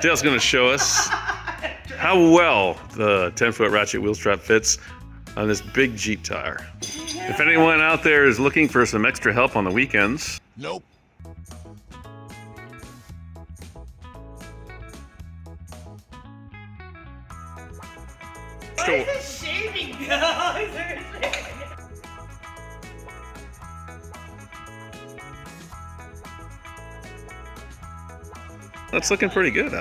Dale's going to show us how well the 10-foot ratchet wheel strap fits on this big Jeep tire. If anyone out there is looking for some extra help on the weekends, Nope. Where is the shaving go? that's looking pretty good.